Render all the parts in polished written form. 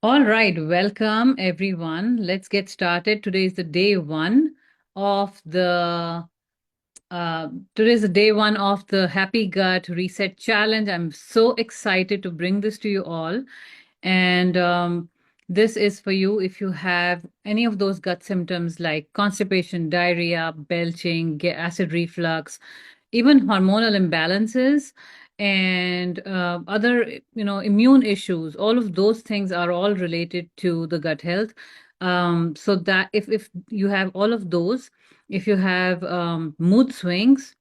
All right, welcome everyone. Let's get started. Today is the day one of the today's the day one of the Happy Gut Reset Challenge. I'm so excited to bring this to you all. And this is for you if you have any of those gut symptoms like constipation, diarrhea, belching, acid reflux, even hormonal imbalances and other immune issues. All of those things are all related to the gut health. So that if you have all of those, if you have mood swings,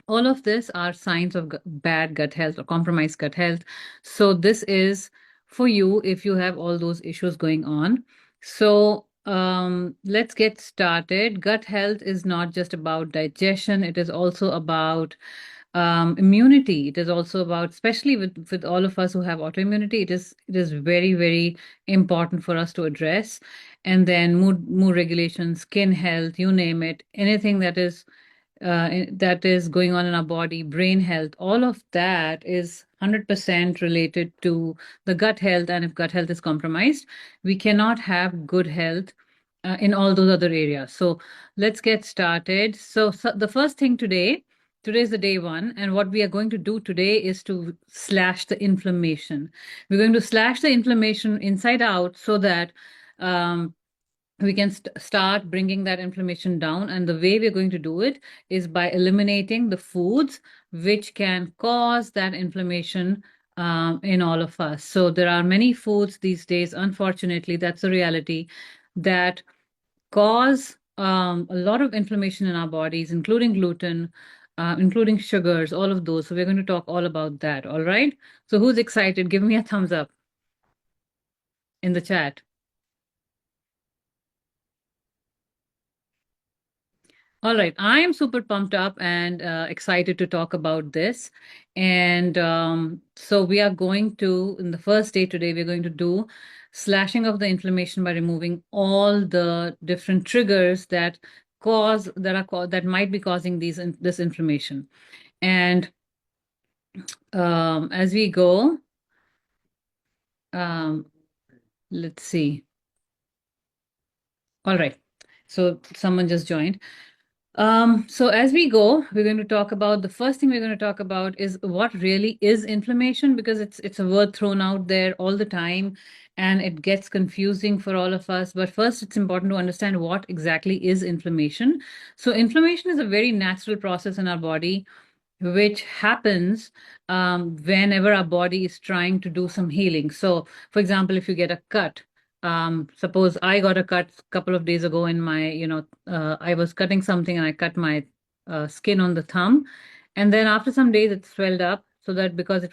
all of this are signs of bad gut health or compromised gut health. So this is for you if you have all those issues going on. So let's get started. Gut health is not just about digestion, it is also about immunity. It is also about, especially with all of us who have autoimmunity, it is very, very important for us to address. And then mood regulation, skin health, you name it, anything that is going on in our body, brain health, all of that is 100% related to the gut health. And if gut health is compromised, we cannot have good health in all those other areas. So let's get started. So the first thing today is the day one. And what we are going to do today is to slash the inflammation. We're going to slash the inflammation inside out so that um, we can start bringing that inflammation down. And the way we're going to do it is by eliminating the foods which can cause that inflammation in all of us. So there are many foods these days, unfortunately, that's a reality, that cause a lot of inflammation in our bodies, including gluten, including sugars, all of those. So we're going to talk all about that. All right. So who's excited? Give me a thumbs up in the chat. All right, I am super pumped up and excited to talk about this. And so we are going to, in the first day today, we're going to do slashing of the inflammation by removing all the different triggers that might be causing this inflammation. And as we go, um, let's see. All right, so someone just joined. So as we go, we're going to talk about the first thing we're going to talk about is what really is inflammation, because it's a word thrown out there all the time and it gets confusing for all of us. But first, it's important to understand what exactly is inflammation. So inflammation is a very natural process in our body which happens whenever our body is trying to do some healing. So, for example, if you get a cut, suppose I got a cut a couple of days ago in my, I was cutting something and I cut my skin on the thumb. And then after some days, it swelled up so that because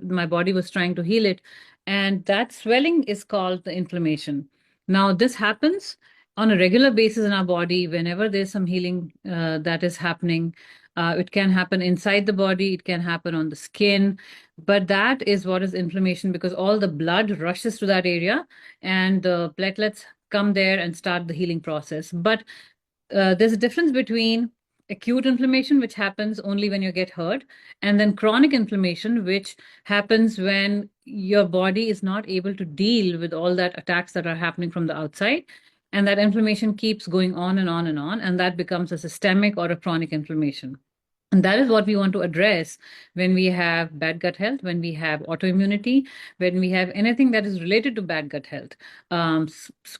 my body was trying to heal it. And that swelling is called the inflammation. Now, this happens on a regular basis in our body whenever there's some healing that is happening. It can happen inside the body, it can happen on the skin, but that is what is inflammation, because all the blood rushes to that area and the platelets come there and start the healing process. But there's a difference between acute inflammation, which happens only when you get hurt, and then chronic inflammation, which happens when your body is not able to deal with all that attacks that are happening from the outside. And that inflammation keeps going on and on and on, and that becomes a systemic or a chronic inflammation. And that is what we want to address when we have bad gut health, when we have autoimmunity, when we have anything that is related to bad gut health,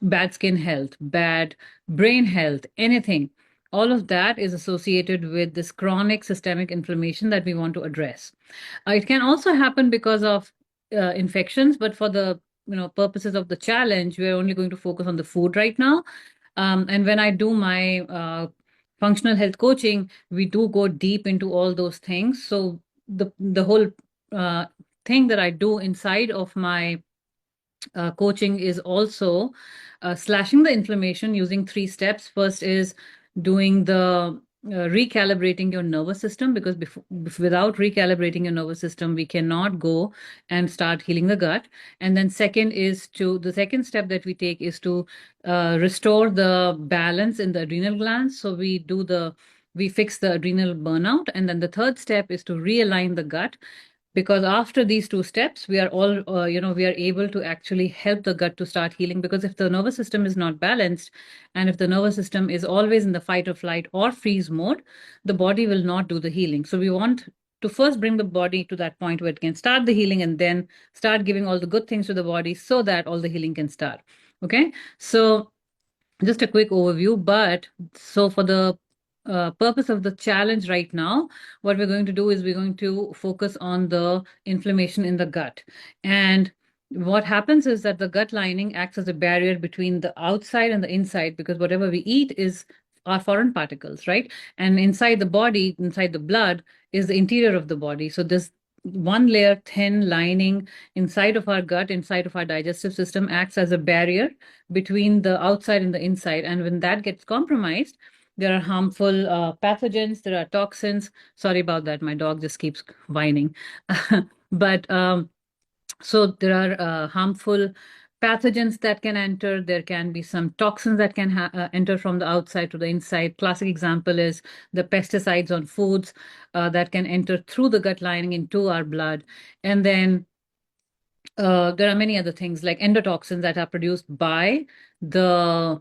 bad skin health, bad brain health, anything. All of that is associated with this chronic systemic inflammation that we want to address. It can also happen because of infections, but for the purposes of the challenge, we're only going to focus on the food right now. And when I do my functional health coaching, we do go deep into all those things. So the whole uh, thing that I do inside of my coaching is also slashing the inflammation using 3 steps. First is doing the recalibrating your nervous system, because without recalibrating your nervous system, we cannot go and start healing the gut. And then the second step that we take is to restore the balance in the adrenal glands. So we fix the adrenal burnout. And then the third step is to realign the gut because after these two steps, we are all, we are able to actually help the gut to start healing. Because if the nervous system is not balanced, and if the nervous system is always in the fight or flight or freeze mode, the body will not do the healing. So we want to first bring the body to that point where it can start the healing, and then start giving all the good things to the body so that all the healing can start. Okay. So just a quick overview. But so for the purpose of the challenge right now, what we're going to do is we're going to focus on the inflammation in the gut. And what happens is that the gut lining acts as a barrier between the outside and the inside, because whatever we eat is our foreign particles, right? And inside the body, inside the blood, is the interior of the body. So this one layer thin lining inside of our gut, inside of our digestive system, acts as a barrier between the outside and the inside. And when that gets compromised, there are harmful pathogens, there are toxins. Sorry about that. My dog just keeps whining. But so there are harmful pathogens that can enter. There can be some toxins that can enter from the outside to the inside. Classic example is the pesticides on foods that can enter through the gut lining into our blood. And then there are many other things like endotoxins that are produced by the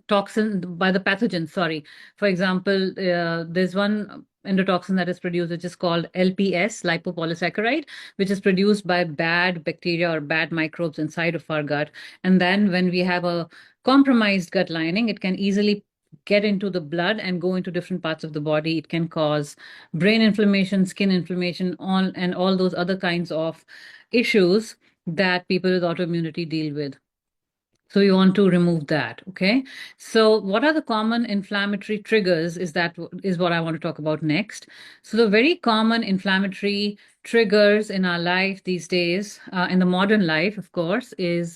toxin, by the pathogen, sorry. For example, there's one endotoxin that is produced, which is called LPS, lipopolysaccharide, which is produced by bad bacteria or bad microbes inside of our gut. And then when we have a compromised gut lining, it can easily get into the blood and go into different parts of the body. It can cause brain inflammation, skin inflammation, all those other kinds of issues that people with autoimmunity deal with. So you want to remove that, okay? So what are the common inflammatory triggers is what I want to talk about next. So the very common inflammatory triggers in our life these days, in the modern life, of course, is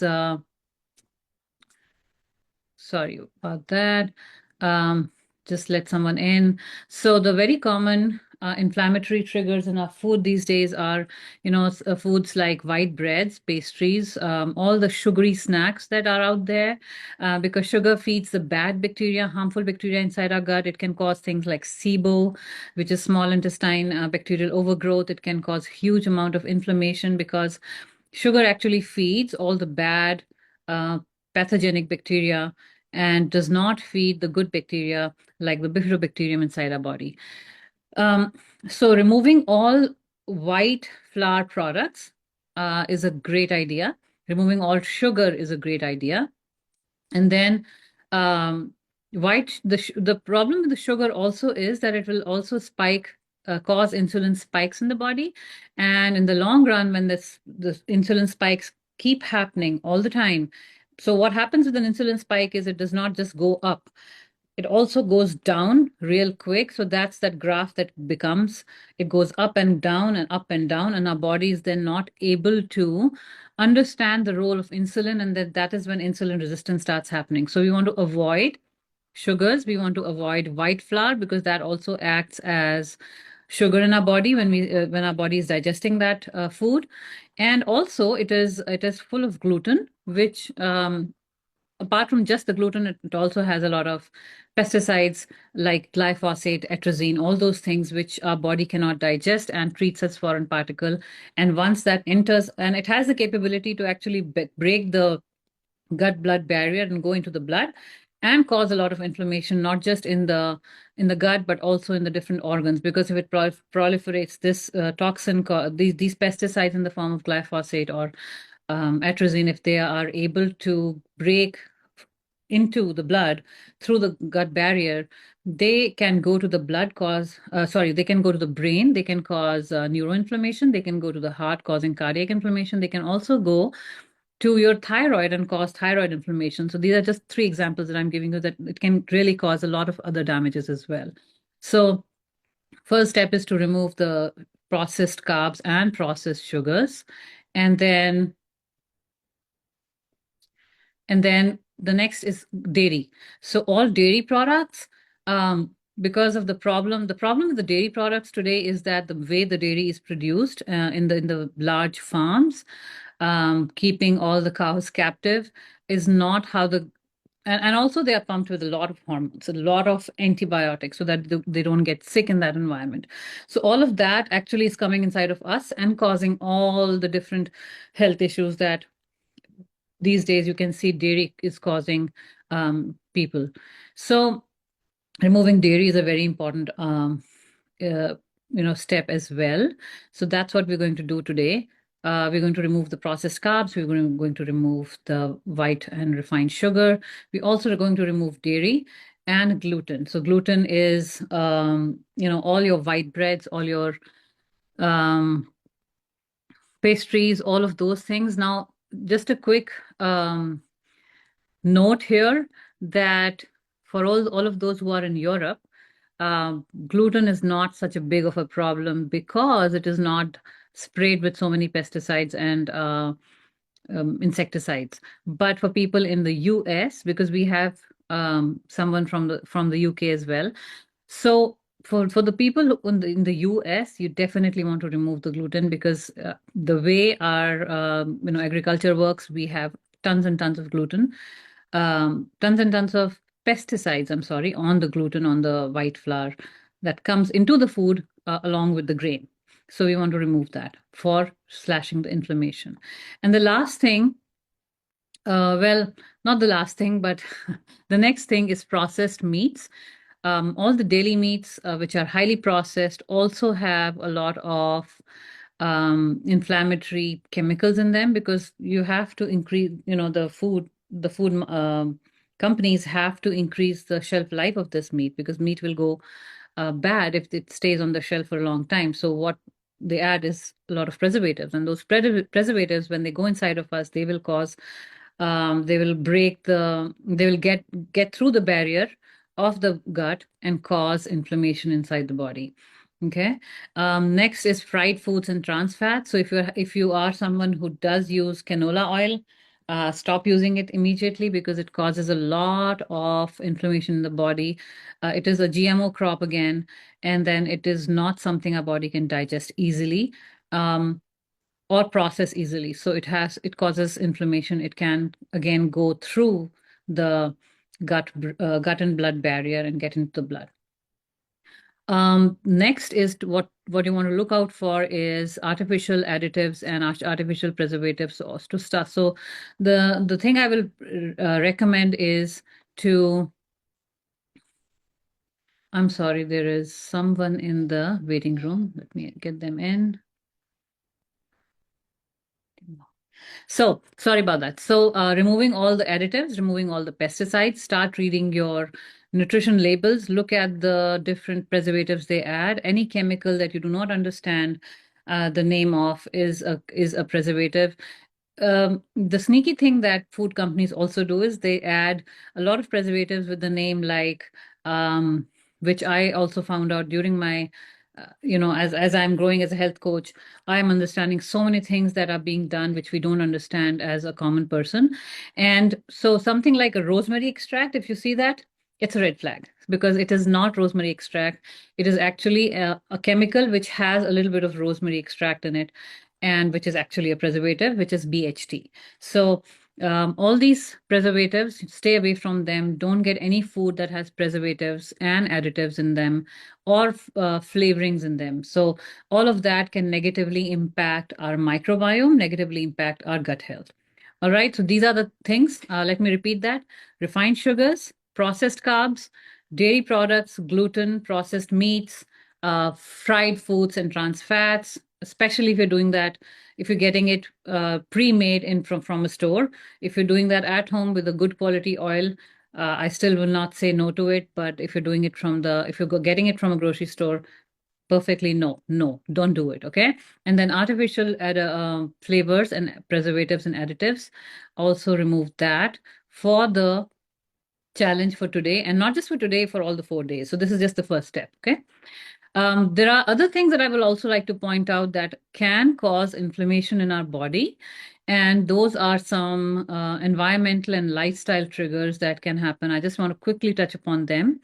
sorry about that. Um, just let someone in. So the very common inflammatory triggers in our food these days are, foods like white breads, pastries, all the sugary snacks that are out there, because sugar feeds the bad bacteria, harmful bacteria inside our gut. It can cause things like SIBO, which is small intestine bacterial overgrowth. It can cause huge amount of inflammation because sugar actually feeds all the bad uh, pathogenic bacteria and does not feed the good bacteria like the bifidobacterium inside our body. Um, so removing all white flour products is a great idea. Removing all sugar is a great idea. And then um, the problem with the sugar also is that it will also cause insulin spikes in the body. And in the long run, when the insulin spikes keep happening all the time, so what happens with an insulin spike is it does not just go up, it also goes down real quick. So that's that graph that becomes, it goes up and down and up and down, and our body is then not able to understand the role of insulin, and that is when insulin resistance starts happening. So we want to avoid sugars, we want to avoid white flour, because that also acts as sugar in our body when our body is digesting that food. And also it is full of gluten, which apart from just the gluten, it also has a lot of pesticides like glyphosate, atrazine, all those things which our body cannot digest and treats as foreign particle. And once that enters, and it has the capability to actually break the gut blood barrier and go into the blood and cause a lot of inflammation, not just in the gut but also in the different organs, because if it proliferates this these pesticides in the form of glyphosate or atrazine, if they are able to break into the blood through the gut barrier, they can go to the they can go to the brain, they can cause neuroinflammation, they can go to the heart, causing cardiac inflammation. They can also go to your thyroid and cause thyroid inflammation. So these are just three examples that I'm giving you, that it can really cause a lot of other damages as well. So first step is to remove the processed carbs and processed sugars. And then the next is dairy. So all dairy products, because of the problem with the dairy products today is that the way the dairy is produced in the large farms, keeping all the cows captive, is not how the and also they are pumped with a lot of hormones, a lot of antibiotics, so that they don't get sick in that environment. So all of that actually is coming inside of us and causing all the different health issues that these days you can see dairy is causing people. So removing dairy is a very important uh, step as well. So that's what we're going to do today. We're going to remove the processed carbs. We're going to remove the white and refined sugar. We also are going to remove dairy and gluten. So gluten is all your white breads, all your um, pastries, all of those things. Now, just a quick note here that for all of those who are in Europe, gluten is not such a big of a problem because it is not sprayed with so many pesticides and insecticides. But for people in the US, because we have someone from the UK as well, so for the people in the US, you definitely want to remove the gluten because the way our agriculture works, we have tons and tons of gluten, tons and tons of pesticides, I'm sorry, on the gluten, on the white flour that comes into the food along with the grain. So we want to remove that for slashing the inflammation. And the last thing, well, not the last thing, but the next thing is processed meats. All the dairy meats, which are highly processed, also have a lot of inflammatory chemicals in them because you have to increase, the food companies have to increase the shelf life of this meat because meat will go bad if it stays on the shelf for a long time. So what they add is a lot of preservatives, and those preservatives, when they go inside of us, they will cause, they will they will get through the barrier of the gut and cause inflammation inside the body. Okay. Next is fried foods and trans fats. So if you are someone who does use canola oil, stop using it immediately because it causes a lot of inflammation in the body. It is a GMO crop again, and then it is not something our body can digest easily. Or process easily. So it causes inflammation. It can again go through the gut and blood barrier and get into the blood. Next is what you want to look out for is artificial additives and artificial preservatives to start. So the thing I will recommend is to. I'm sorry, there is someone in the waiting room. Let me get them in. So sorry about that. So removing all the additives, removing all the pesticides, start reading your nutrition labels, look at the different preservatives they add. Any chemical that you do not understand the name of is a preservative. The sneaky thing that food companies also do is they add a lot of preservatives with the name like, which I also found out during my, as I'm growing as a health coach, I am understanding so many things that are being done which we don't understand as a common person. And so something like a rosemary extract, if you see that, it's a red flag because it is not rosemary extract. It is actually a chemical which has a little bit of rosemary extract in it, and which is actually a preservative, which is BHT. So all these preservatives, stay away from them. Don't get any food that has preservatives and additives in them or flavorings in them. So all of that can negatively impact our microbiome, negatively impact our gut health. All right, so these are the things. Let me repeat that. Refined sugars, processed carbs, dairy products, gluten, processed meats, fried foods and trans fats, especially if you're doing that, if you're getting it pre-made in from a store. If you're doing that at home with a good quality oil, I still will not say no to it. But if you're doing it if you're getting it from a grocery store, perfectly no, don't do it. Okay. And then artificial flavors and preservatives and additives, also remove that for the challenge for today, and not just for today, for all the 4 days. So this is just the first step. Okay. There are other things that I will also like to point out that can cause inflammation in our body. And those are some environmental and lifestyle triggers that can happen. I just want to quickly touch upon them.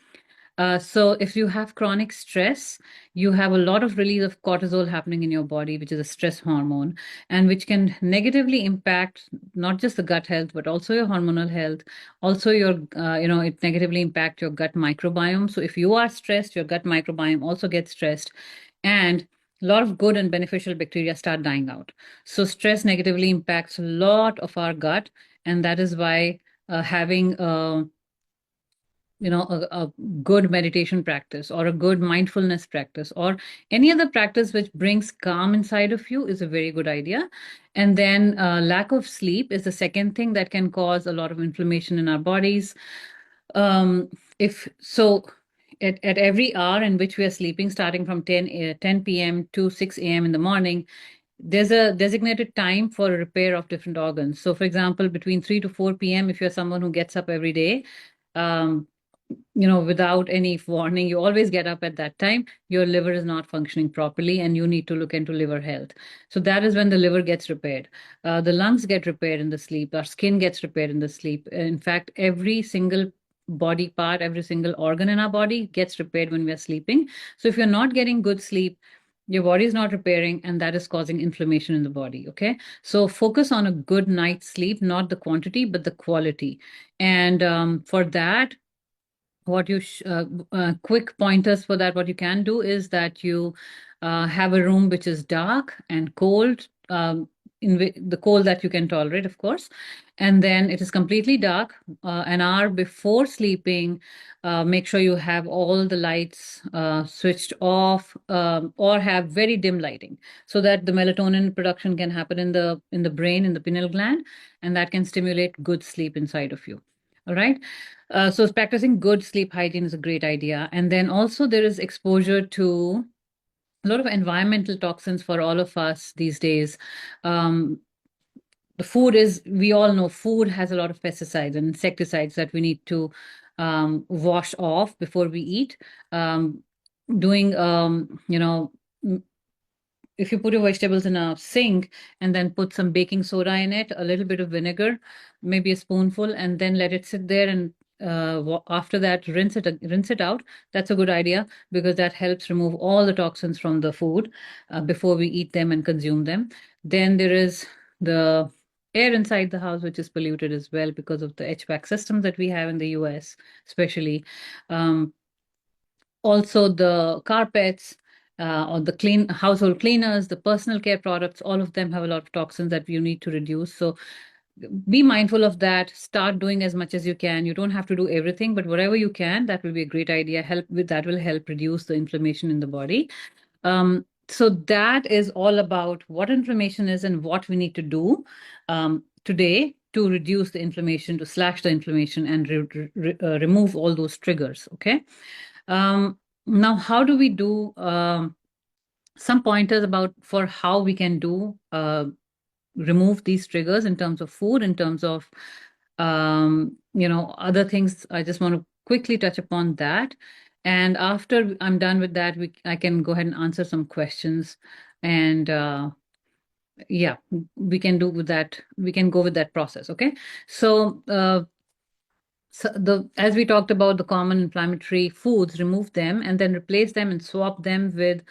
So if you have chronic stress, you have a lot of release of cortisol happening in your body, which is a stress hormone, and which can negatively impact not just the gut health, but also your hormonal health. Also, it negatively impact your gut microbiome. So if you are stressed, your gut microbiome also gets stressed, and a lot of good and beneficial bacteria start dying out. So stress negatively impacts a lot of our gut, and that is why having a good meditation practice or a good mindfulness practice or any other practice which brings calm inside of you is a very good idea. And then lack of sleep is the second thing that can cause a lot of inflammation in our bodies. If so, at every hour in which we are sleeping, starting from 10 p.m. to 6 a.m. in the morning, there's a designated time for repair of different organs. So, for example, between 3 to 4 p.m., if you're someone who gets up every day, um, without any warning, you always get up at that time, your liver is not functioning properly and you need to look into liver health. So that is when the liver gets repaired. The lungs get repaired in the sleep, our skin gets repaired in the sleep. In fact, every single body part, every single organ in our body gets repaired when we are sleeping. So if you're not getting good sleep, your body is not repairing, and that is causing inflammation in the body. Okay. So focus on a good night's sleep, not the quantity, but the quality. And for that, what you quick pointers for that, what you can do is that you have a room which is dark and cold, the cold that you can tolerate, of course, and then it is completely dark. An hour before sleeping, make sure you have all the lights switched off, or have very dim lighting, so that the melatonin production can happen in the brain, in the pineal gland, and that can stimulate good sleep inside of you. All right. So practicing good sleep hygiene is a great idea. And then also there is exposure to a lot of environmental toxins for all of us these days. The food is, we all know food has a lot of pesticides and insecticides that we need to wash off before we eat. Um, doing, if you put your vegetables in a sink and then put some baking soda in it, a little bit of vinegar, maybe a spoonful, and then let it sit there, and after that rinse it out. That's a good idea because that helps remove all the toxins from the food before we eat them and consume them. Then there is the air inside the house, which is polluted as well because of the HVAC system that we have in the US, especially. Um, Also the carpets, or the clean household cleaners, the personal care products, all of them have a lot of toxins that you need to reduce. So be mindful of that. Start doing as much as you can. You don't have to do everything, but whatever you can, that will be a great idea. Help with that will help reduce the inflammation in the body. So that is all about what inflammation is and what we need to do today to reduce the inflammation, to slash the inflammation, and remove all those triggers. Okay. Now, how do we do some pointers about for how we can do remove these triggers in terms of food, in terms of other things. I just want to quickly touch upon that, and after I'm done with that, I can go ahead and answer some questions, and yeah, we can do with that. We can go with that process. Okay, so. As we talked about the common inflammatory foods, remove them and then replace them and swap them with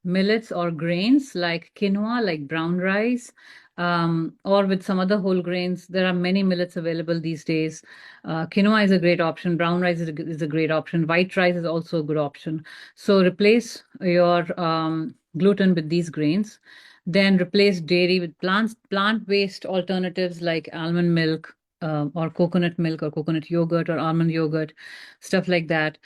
millets or grains like quinoa, like brown rice, or with some other whole grains. There are many millets available these days. Quinoa is a great option. Brown rice is a great option. White rice is also a good option. So replace your gluten with these grains. Then replace dairy with plant-based alternatives like almond milk, or coconut milk or coconut yogurt or almond yogurt, stuff like that.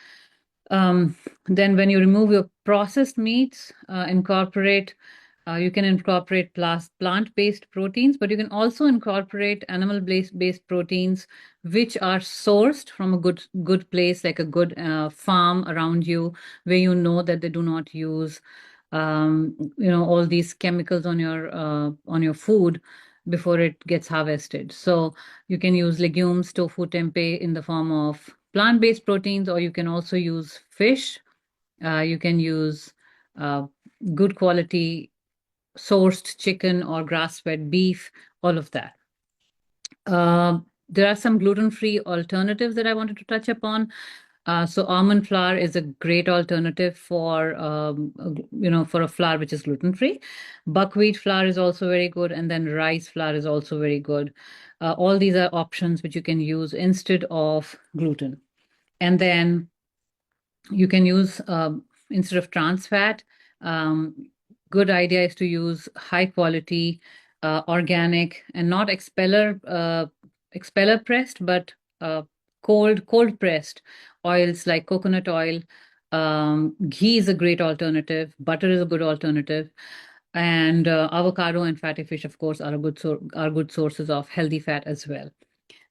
Then when you remove your processed meats, you can incorporate plant-based proteins, but you can also incorporate animal-based proteins, which are sourced from a good place, like a good farm around you, where you know that they do not use all these chemicals on your food before it gets harvested. So you can use legumes, tofu, tempeh in the form of plant-based proteins, or you can also use fish. You can use uh, good quality sourced chicken or grass-fed beef, all of that. There are some gluten-free alternatives that I wanted to touch upon. So almond flour is a great alternative for for a flour which is gluten free. Buckwheat flour is also very good, and then rice flour is also very good. All these are options which you can use instead of gluten. And then you can use instead of trans fat. Good idea is to use high quality, organic, and not expeller pressed, but cold pressed oils like coconut oil. Ghee is a great alternative. Butter is a good alternative, and avocado and fatty fish, of course, are good sources of healthy fat as well.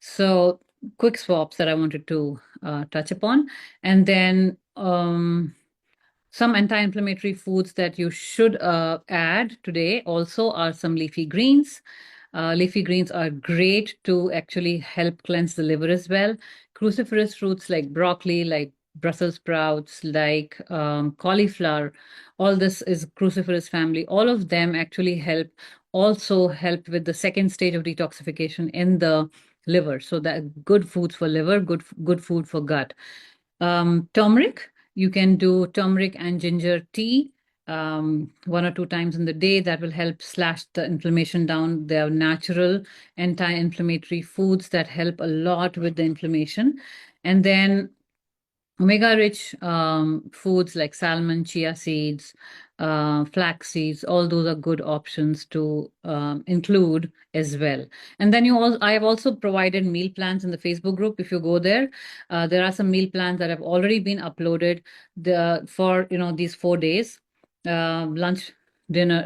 So quick swaps that I wanted to touch upon. And then some anti-inflammatory foods that you should add today also are some leafy greens. Leafy greens are great to actually help cleanse the liver as well. Cruciferous fruits like broccoli, like Brussels sprouts, like cauliflower, all this is cruciferous family. All of them actually also help with the second stage of detoxification in the liver. So that good foods for liver, good food for gut. Turmeric, you can do turmeric and ginger tea 1 or 2 times in the day. That will help slash the inflammation down. They are natural anti-inflammatory foods that help a lot with the inflammation. And then omega-rich foods like salmon, chia seeds, flax seeds, all those are good options to include as well. And then I have also provided meal plans in the Facebook group. If you go there, there are some meal plans that have already been uploaded for these 4 days. Lunch, dinner,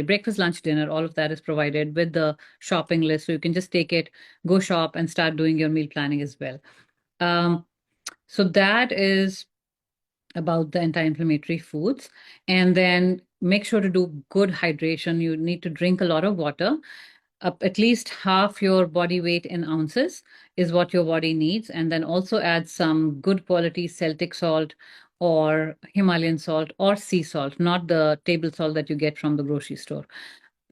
breakfast, lunch, dinner, all of that is provided with the shopping list. So you can just take it, go shop, and start doing your meal planning as well. So that is about the anti-inflammatory foods. And then make sure to do good hydration. You need to drink a lot of water. At least half your body weight in ounces is what your body needs. And then also add some good quality Celtic salt or Himalayan salt or sea salt, not the table salt that you get from the grocery store.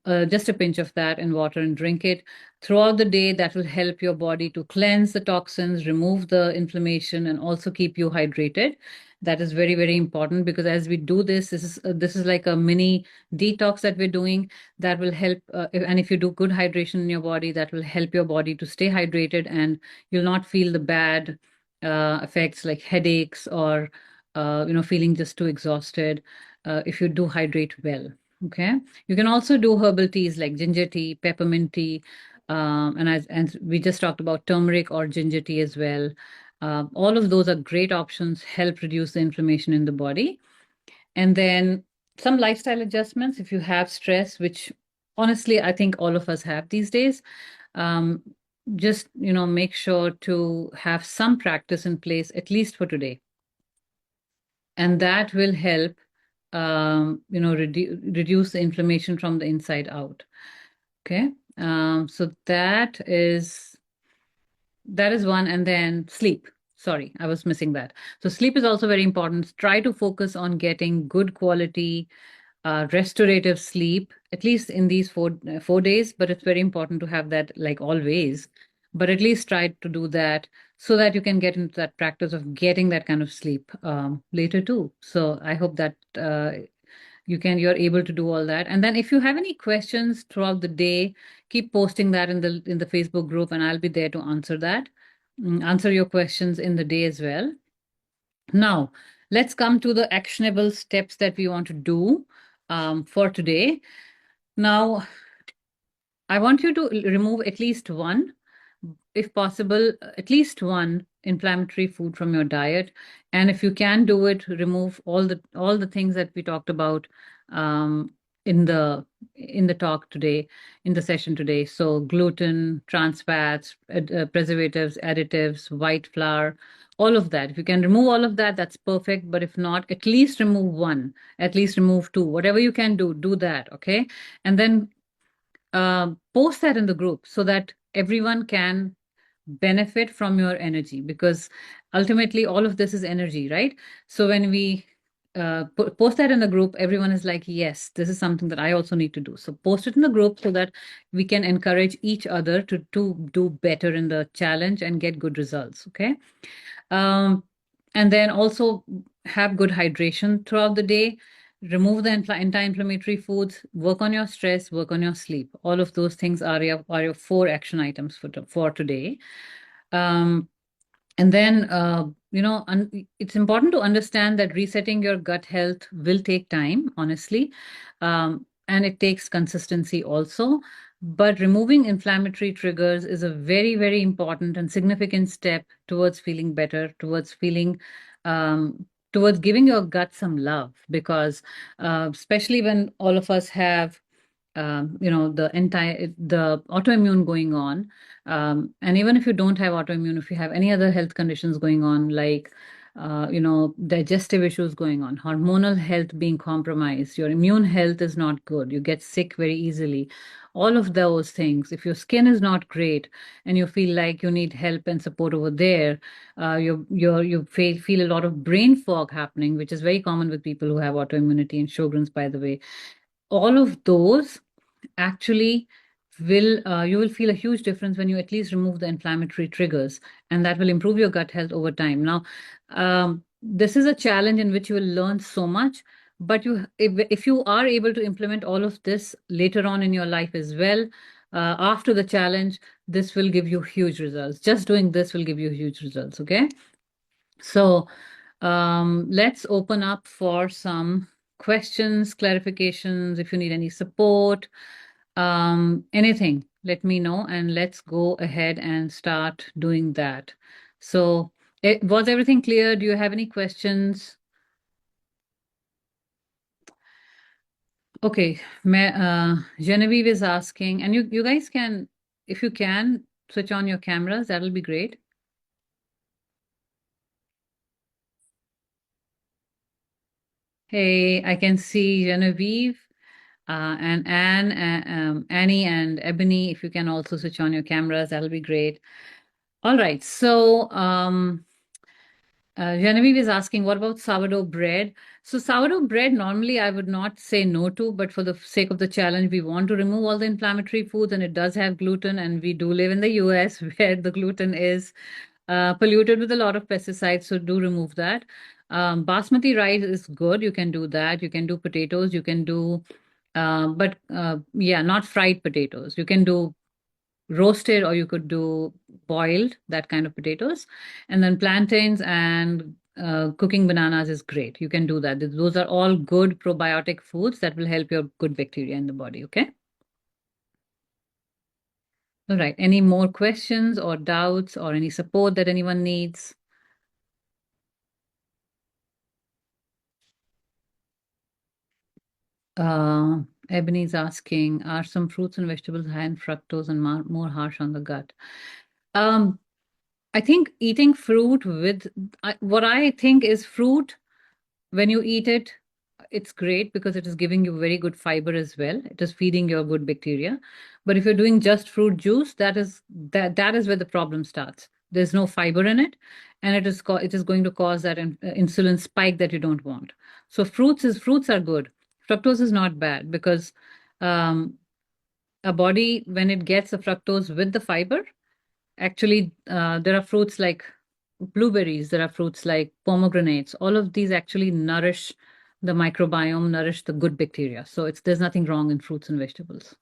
Just a pinch of that in water and drink it throughout the day. That will help your body to cleanse the toxins, remove the inflammation, and also keep you hydrated. That is very, very important, because as we do this, this is like a mini detox that we're doing. That will help, and if you do good hydration in your body, that will help your body to stay hydrated, and you'll not feel the bad effects like headaches or feeling just too exhausted if you do hydrate well. Okay. You can also do herbal teas like ginger tea, peppermint tea, and we just talked about turmeric or ginger tea as well. All of those are great options, help reduce the inflammation in the body. And then some lifestyle adjustments if you have stress, which honestly I think all of us have these days. Um, just make sure to have some practice in place at least for today, and that will help reduce the inflammation from the inside out. Okay. So that is one. And then sleep. Sorry, I was missing that. So sleep is also very important. Try to focus on getting good quality restorative sleep, at least in these 4 days. But it's very important to have that, like always. But at least try to do that so that you can get into that practice of getting that kind of sleep later too. So I hope that you're able to do all that. And then if you have any questions throughout the day, keep posting that in the Facebook group, and I'll be there to answer your questions in the day as well. Now, let's come to the actionable steps that we want to do for today. Now, I want you to remove at least one, if possible, at least one inflammatory food from your diet. And if you can do it, remove all the things that we talked about um, in the talk today, in the session today. So gluten, trans fats, preservatives, additives, white flour, all of that. If you can remove all of that, that's perfect. But if not, at least remove one, at least remove two. Whatever you can do that. Okay. And then post that in the group so that everyone can benefit from your energy, because ultimately all of this is energy, right? So when we post that in the group, everyone is like, yes, this is something that I also need to do. So post it in the group so that we can encourage each other to do better in the challenge and get good results. Okay. And then also have good hydration throughout the day. Remove the anti-inflammatory foods. Work on your stress. Work on your sleep. All of those things are your four action items for today. Um, and then, it's important to understand that resetting your gut health will take time, honestly. And it takes consistency also. But removing inflammatory triggers is a very, very important and significant step towards feeling better, towards giving your gut some love. Because especially when all of us have the autoimmune going on, and even if you don't have autoimmune, if you have any other health conditions going on, like digestive issues going on, hormonal health being compromised, your immune health is not good, you get sick very easily, all of those things, if your skin is not great and you feel like you need help and support over there, feel a lot of brain fog happening, which is very common with people who have autoimmunity and Sjogren's, by the way. All of those actually will you will feel a huge difference when you at least remove the inflammatory triggers, and that will improve your gut health over time. Now, this is a challenge in which you will learn so much, but if you are able to implement all of this later on in your life as well, after the challenge, this will give you huge results. Just doing this will give you huge results. Okay. So let's open up for some questions, clarifications. If you need any support, anything, let me know, and let's go ahead and start doing that. So, was everything clear? Do you have any questions? Okay, Genevieve is asking, and you guys can, if you can, switch on your cameras. That'll be great. Hey, I can see Genevieve. And Annie and Ebony, if you can also switch on your cameras, that'll be great. All right. So, Genevieve is asking, what about sourdough bread? So, sourdough bread, normally I would not say no to, but for the sake of the challenge, we want to remove all the inflammatory foods, and it does have gluten. And we do live in the US where the gluten is polluted with a lot of pesticides. So, do remove that. Basmati rice is good. You can do that. You can do potatoes. You can do, but yeah, not fried potatoes. You can do roasted, or you could do boiled, that kind of potatoes. And then plantains and cooking bananas is great. You can do that. Those are all good probiotic foods that will help your good bacteria in the body. Okay. All right. Any more questions or doubts or any support that anyone needs? Ebony's asking, are some fruits and vegetables high in fructose and more harsh on the gut? Um, I think eating fruit with what I think is fruit, when you eat it, it's great because it is giving you very good fiber as well. It is feeding your good bacteria. But if you're doing just fruit juice, that is where the problem starts. There's no fiber in it, and it is going to cause that insulin spike that you don't want. So fruits are good. Fructose is not bad because um, a body, when it gets the fructose with the fiber, actually, there are fruits like blueberries, there are fruits like pomegranates. All of these actually nourish the microbiome, nourish the good bacteria. So there's nothing wrong in fruits and vegetables.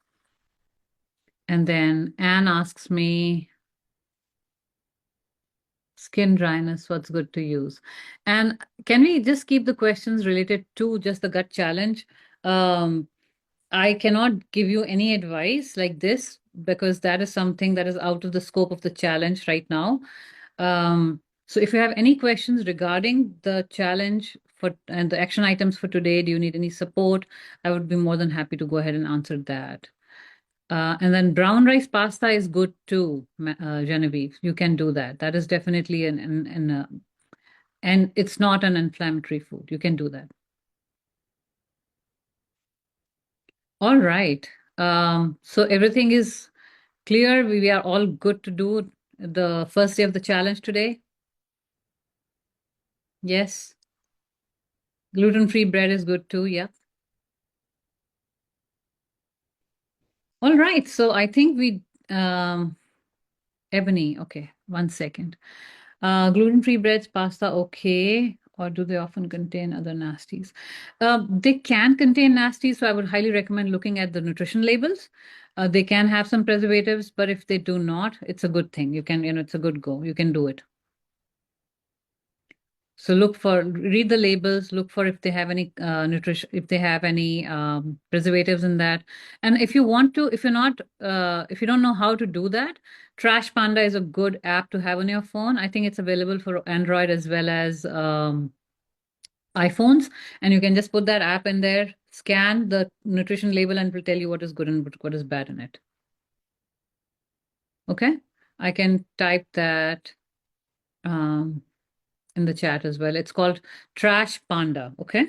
And then Anne asks me, skin dryness, what's good to use? And can we just keep the questions related to just the gut challenge? Um, I cannot give you any advice like this because that is something that is out of the scope of the challenge right now. So if you have any questions regarding the challenge and the action items for today, do you need any support? I would be more than happy to go ahead and answer that. And then brown rice pasta is good too, Genevieve. You can do that. That is definitely and it's not an inflammatory food. You can do that. All right. So everything is clear. We are all good to do the first day of the challenge today. Yes. Gluten-free bread is good too. Yeah. All right. So I think Ebony, okay, 1 second. Gluten-free breads, pasta, okay. Or do they often contain other nasties? They can contain nasties, so I would highly recommend looking at the nutrition labels. They can have some preservatives, but if they do not, it's a good thing. You can, it's a good go. You can do it. So read the labels, look for if they have any nutrition, if they have any preservatives in that. And if you want to, if you're not, if you don't know how to do that, Trash Panda is a good app to have on your phone. I think it's available for Android as well as iPhones. And you can just put that app in there, scan the nutrition label, and it will tell you what is good and what is bad in it. Okay. I can type that in the chat as well. It's called Trash Panda. Okay.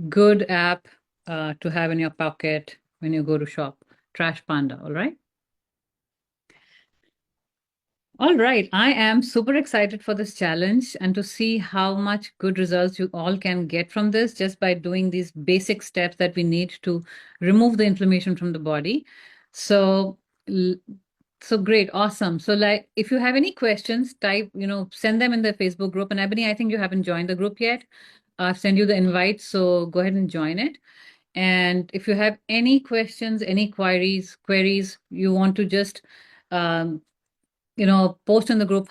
Good app to have in your pocket when you go to shop. Trash Panda, all right? All right, I am super excited for this challenge and to see how much good results you all can get from this just by doing these basic steps that we need to remove the inflammation from the body. So, so great, awesome. So, like, if you have any questions, type, send them in the Facebook group. And Ebony, I think you haven't joined the group yet. I've sent you the invite, so go ahead and join it. And if you have any questions, any queries, you want to just, um, post in the group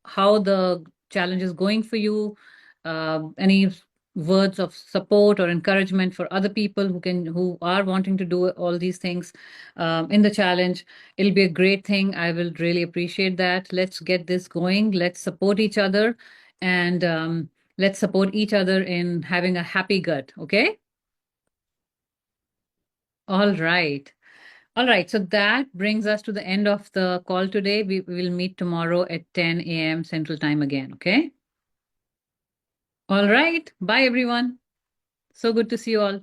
how the challenge is going for you, any words of support or encouragement for other people who are wanting to do all these things in the challenge. It'll be a great thing. I will really appreciate that. Let's get this going. Let's support each other and let's support each other in having a happy gut. Okay. All right. All right. So that brings us to the end of the call today. We will meet tomorrow at 10 a.m. Central Time again. Okay. All right. Bye, everyone. So good to see you all.